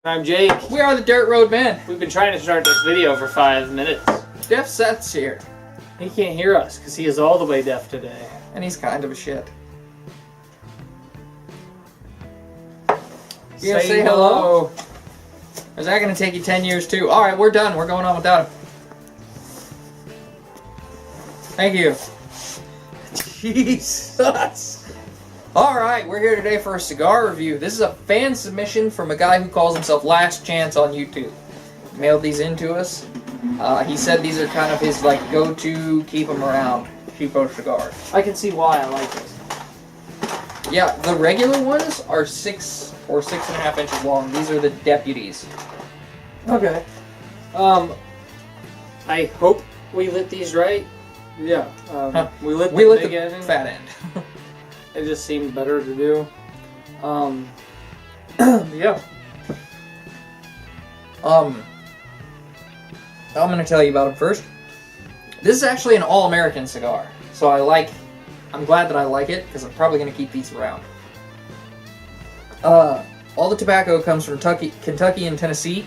I'm Jake. We are the Dirt Road Men. We've been trying to start this video for 5 minutes. Deaf Seth's here. He can't hear us because he is all the way deaf today. And he's kind of a shit. You gonna say hello? Or is that gonna take you 10 years too? Alright, we're done. We're going on without him. Thank you. Jesus. Alright, we're here today for a cigar review. This is a fan submission from a guy who calls himself Last Chance on YouTube. Mailed these in to us. He said these are kind of his like go-to, keep them around, cheapo cigars. I can see why I like this. Yeah, the regular ones are 6 or 6.5 inches long. These are the deputies. Okay. I hope we lit these right. Yeah. We lit the big end. Fat end. It just seemed better to do. Yeah. I'm gonna tell you about them first. This is actually an all-American cigar, so I'm glad that I like it because I'm probably gonna keep these around. All the tobacco comes from Kentucky and Tennessee,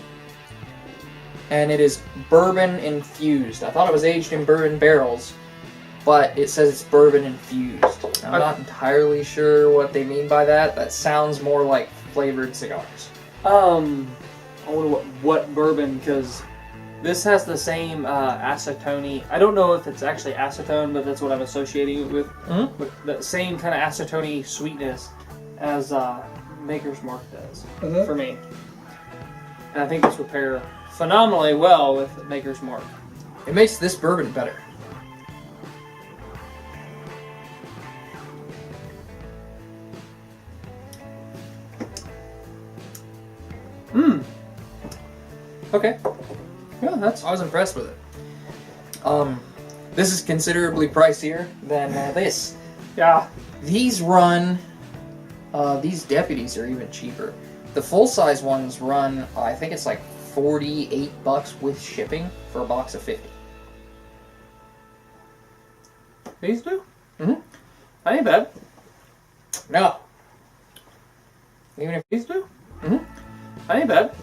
and it is bourbon infused. I thought it was aged in bourbon barrels, but it says it's bourbon infused. I'm not entirely sure what they mean by that. That sounds more like flavored cigars. I wonder what bourbon, because this has the same acetone. I don't know if it's actually acetone, but that's what I'm associating it with. Mm-hmm. But the same kind of acetone sweetness as Maker's Mark does for me. And I think this would pair phenomenally well with Maker's Mark. It makes this bourbon better. Okay. Yeah, I was impressed with it. This is considerably pricier than this. Yeah. These run, these deputies are even cheaper. The full-size ones run, I think it's like $48 with shipping for a box of 50. These do? Mm-hmm. That ain't bad. No. Even if These do? Mm-hmm. That ain't bad.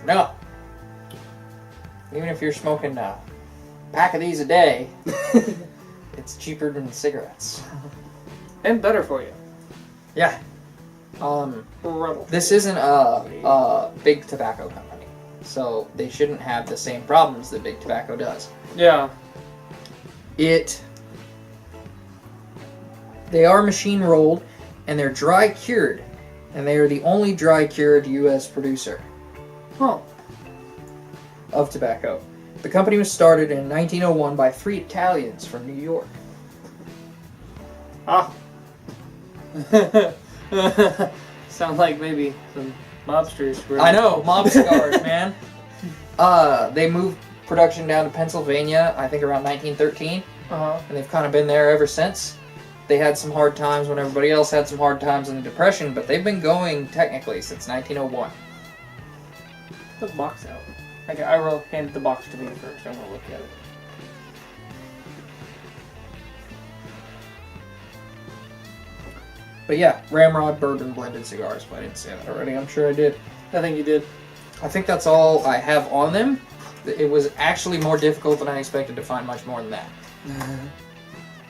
No. Even if you're smoking a pack of these a day, it's cheaper than cigarettes. And better for you. Yeah. This isn't a big tobacco company, so they shouldn't have the same problems that big tobacco does. Yeah. They are machine rolled, and they're dry cured, and they are the only dry cured U.S. producer. Huh. Of tobacco. The company was started in 1901 by 3 Italians from New York. Ah. Sound like maybe some mobsters. I know, mob cigars, man. They moved production down to Pennsylvania, I think around 1913, and they've kind of been there ever since. They had some hard times when everybody else had some hard times in the Depression, but they've been going technically since 1901. Put the box out. I will hand the box to me first. I'm gonna look at it. But yeah, RamRod bourbon blended cigars. If I didn't say that already, I'm sure I did. I think you did. I think that's all I have on them. It was actually more difficult than I expected to find much more than that.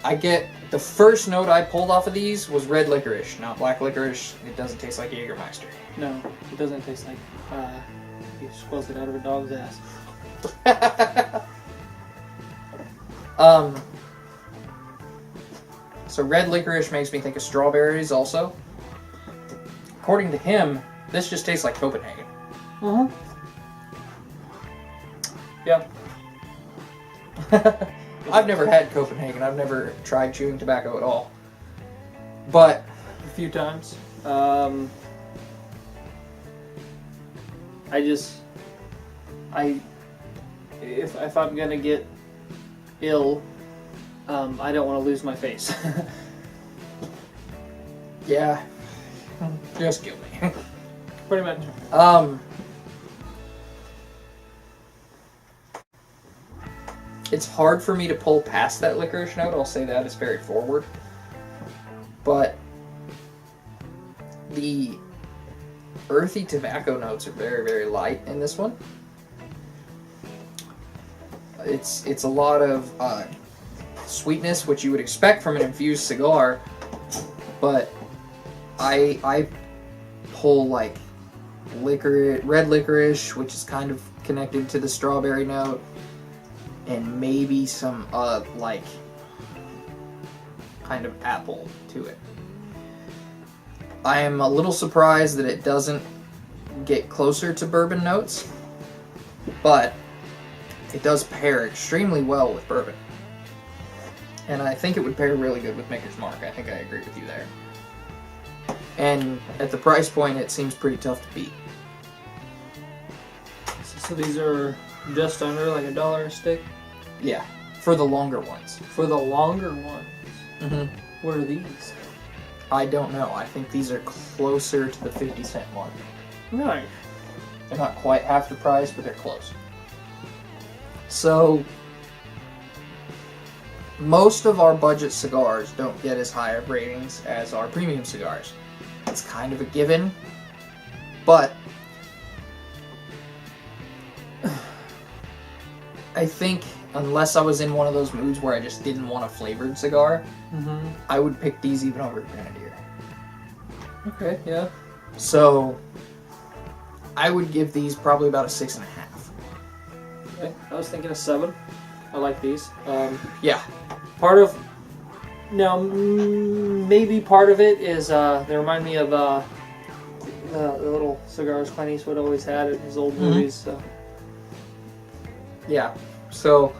I get the first note I pulled off of these was red licorice, not black licorice. It doesn't taste like Jägermeister. No, it doesn't taste like you squeezed it out of a dog's ass. So red licorice makes me think of strawberries also. According to him, this just tastes like Copenhagen. Yeah. I've never had Copenhagen. I've never tried chewing tobacco at all. But a few times. If I'm gonna get ill, I don't want to lose my face. Yeah, just kill me. Pretty much. It's hard for me to pull past that licorice note. I'll say that it's very forward, but the earthy tobacco notes are very, very light in this one. It's a lot of sweetness, which you would expect from an infused cigar, but I pull like red licorice, which is kind of connected to the strawberry note, and maybe some like kind of apple to it. I am a little surprised that it doesn't get closer to bourbon notes, but it does pair extremely well with bourbon. And I think it would pair really good with Maker's Mark. I think I agree with you there. And at the price point, it seems pretty tough to beat. So these are just under like $1 a stick? Yeah, for the longer ones. For the longer ones? Mm-hmm. What are these? I don't know. I think these are closer to the 50-cent mark. Right. They're not quite half the price, but they're close. So, most of our budget cigars don't get as high of ratings as our premium cigars. It's kind of a given, but I think unless I was in one of those moods where I just didn't want a flavored cigar, I would pick these even over Grenadier. Okay, yeah. So, I would give these probably about a 6.5. Okay. I was thinking a 7. I like these. Yeah. Part of... Now, maybe part of it is they remind me of the little cigars Clint Eastwood always had in his old movies. So. Yeah. So,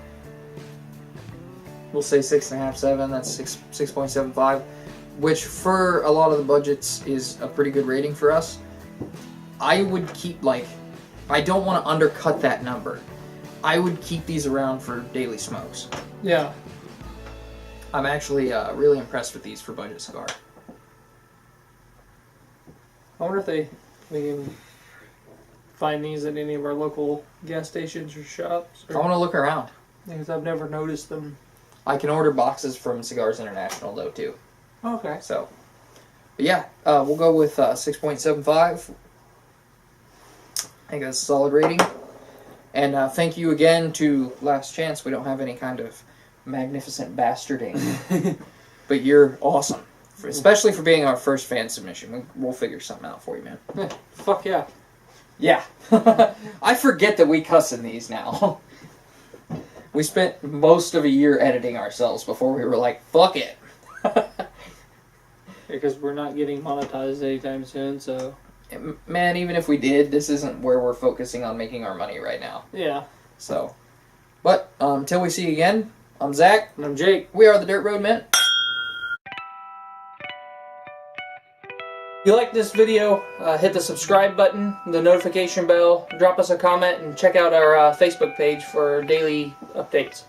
we'll say 6.5, 7. That's 6.75, which for a lot of the budgets is a pretty good rating for us. I would keep, like, I don't want to undercut that number. I would keep these around for daily smokes. Yeah. I'm actually really impressed with these for budget cigar. I wonder if we can find these at any of our local gas stations or shops. I want to look around. Because I've never noticed them. I can order boxes from Cigars International, though, too. Okay. So, but yeah, we'll go with 6.75. I think that's a solid rating. And thank you again to Last Chance. We don't have any kind of magnificent bastarding. But you're awesome. Especially for being our first fan submission. We'll figure something out for you, man. Yeah, fuck yeah. Yeah. I forget that we cuss in these now. We spent most of a year editing ourselves before we were like, fuck it. Because we're not getting monetized anytime soon, so... Man, even if we did, this isn't where we're focusing on making our money right now. Yeah. So, but until we see you again, I'm Zach. And I'm Jake. We are the Dirt Road Men. If you like this video, hit the subscribe button, the notification bell, drop us a comment, and check out our Facebook page for daily updates.